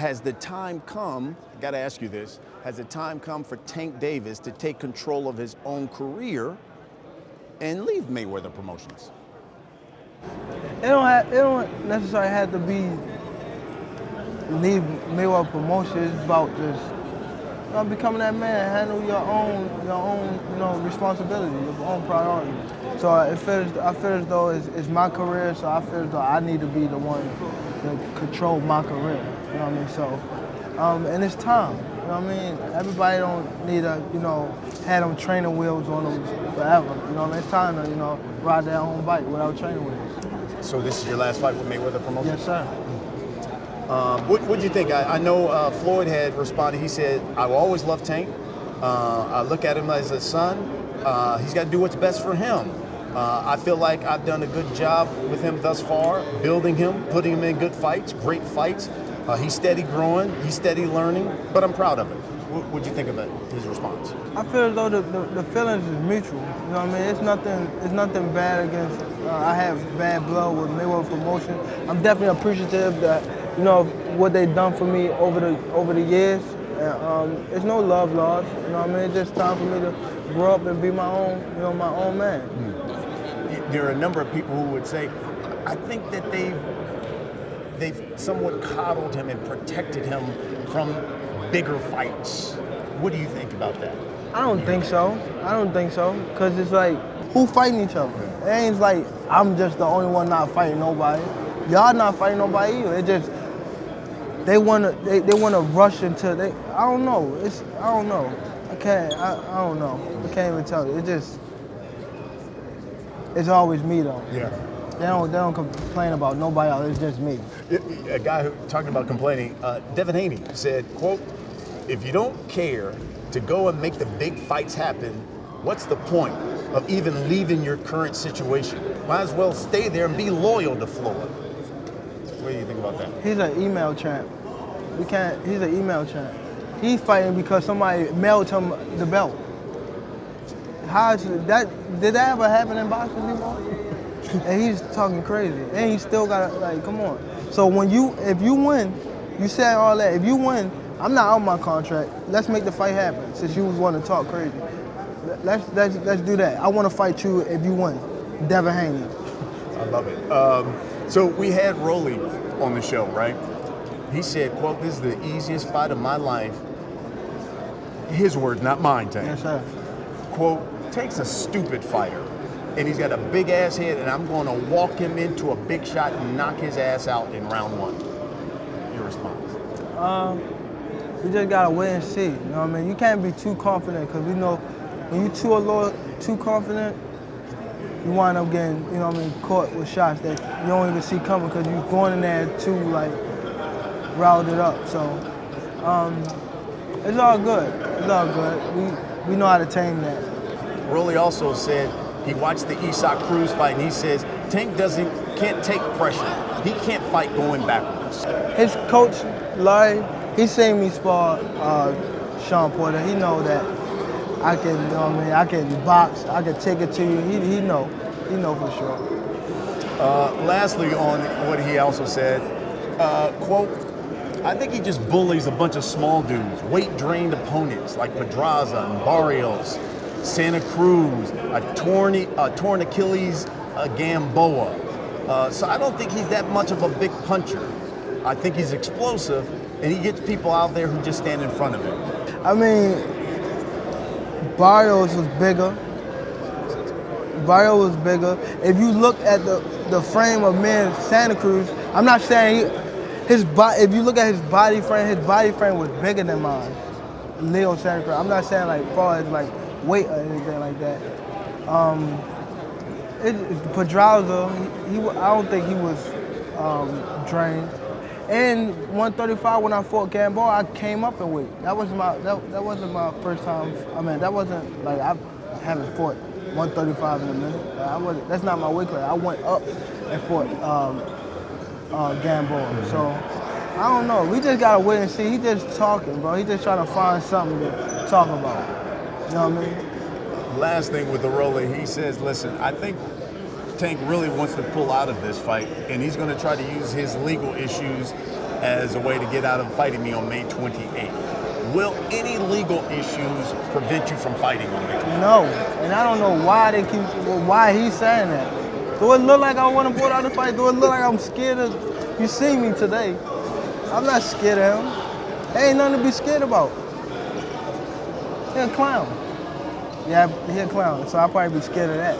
has the time come, I gotta ask you this, has the time come for Tank Davis to take control of his own career and leave Mayweather Promotions? It don't necessarily have to be leave Mayweather Promotions. It's about just becoming that man, handle your own responsibility, your own priority. So I feel as though it's my career, so I feel as though I need to be the one to control my career. You know what I mean? So, and it's time. You know what I mean? Everybody don't need to, have them training wheels on them forever. You know what I mean? It's time to, ride their own bike without training wheels. So this is your last fight with Mayweather Promotions? Yes, sir. What'd you think? I know Floyd had responded. He said, "I will always love Tank. I look at him as a son. He's got to do what's best for him. I feel like I've done a good job with him thus far, building him, putting him in good fights, great fights. He's steady growing, he's steady learning, but I'm proud of it." What'd you think of it, his response? I feel as though the feelings is mutual. You know what I mean? It's nothing bad against. I have bad blood with Mayweather Promotion. I'm definitely appreciative that what they've done for me over the years. And, it's no love lost. You know what I mean? It's just time for me to grow up and be my own man. There are a number of people who would say, I think that they've somewhat coddled him and protected him from bigger fights. What do you think about that? I don't think so. Because it's like, who fighting each other? It ain't like I'm just the only one not fighting nobody. Y'all not fighting nobody either. It just, they wanna rush into, I don't know. I don't know. I don't know. I can't even tell you. It's always me though. Yeah. They don't complain about nobody else. It's just me. A guy who talking about complaining, Devin Haney said, quote, "If you don't care to go and make the big fights happen, what's the point of even leaving your current situation? Might as well stay there and be loyal to Floyd." What do you think about that? He's an email champ. He's an email champ. He's fighting because somebody mailed him the belt. Did that ever happen in boxing before? And he's talking crazy. And he still got come on. So if you win, you said all that. If you win, I'm not out my contract. Let's make the fight happen. Since you want to talk crazy, let's do that. I want to fight you if you win, Devin Haney. I love it. So we had Rolly on the show, right? He said, quote, "This is the easiest fight of my life." His words, not mine, Tank. Yes, sir. Quote, "Tank's a stupid fighter, and he's got a big ass head, and I'm going to walk him into a big shot and knock his ass out in round 1. Your response? We just gotta wait and see. You know what I mean? You can't be too confident because we know when you're too confident, you wind up getting, caught with shots that you don't even see coming because you're going in there too routed up. So it's all good. It's all good. We know how to tame that. Rolly also said he watched the Isak Cruz fight, and he says Tank can't take pressure. He can't fight going backwards. His coach, Larry, he seen me spar Sean Porter. He know that I can, I can box, I can take it to you. He know for sure. Lastly, on what he also said, quote, "I think he just bullies a bunch of small dudes, weight-drained opponents like Pedraza and Barrios, Santa Cruz, a torn Achilles, Gamboa. So I don't think he's that much of a big puncher. I think he's explosive, and he gets people out there who just stand in front of him." I mean, Barrios was bigger. If you look at the frame of man Santa Cruz, I'm not saying if you look at his body frame was bigger than mine. Leo Santa Cruz. I'm not saying far as weight or anything like that. Pedraza, I don't think he was drained. And 135 when I fought Gamboa, I came up in weight. That wasn't my first time. I mean, that wasn't I haven't fought 135 in a minute. That's not my weight class. I went up and fought Gamboa. So I don't know. We just gotta wait and see. He just talking, bro. He just trying to find something to talk about. You know what I mean? Last thing with the Rolly, he says, "Listen, I think Tank really wants to pull out of this fight, and he's going to try to use his legal issues as a way to get out of fighting me on May 28th. Will any legal issues prevent you from fighting on May 28th? No, and I don't know why he's saying that. Do it look like I want to put out the fight? Do it look like I'm scared of? You see me today. I'm not scared of him. There ain't nothing to be scared about. He a clown. Yeah, he a clown, so I'll probably be scared of that.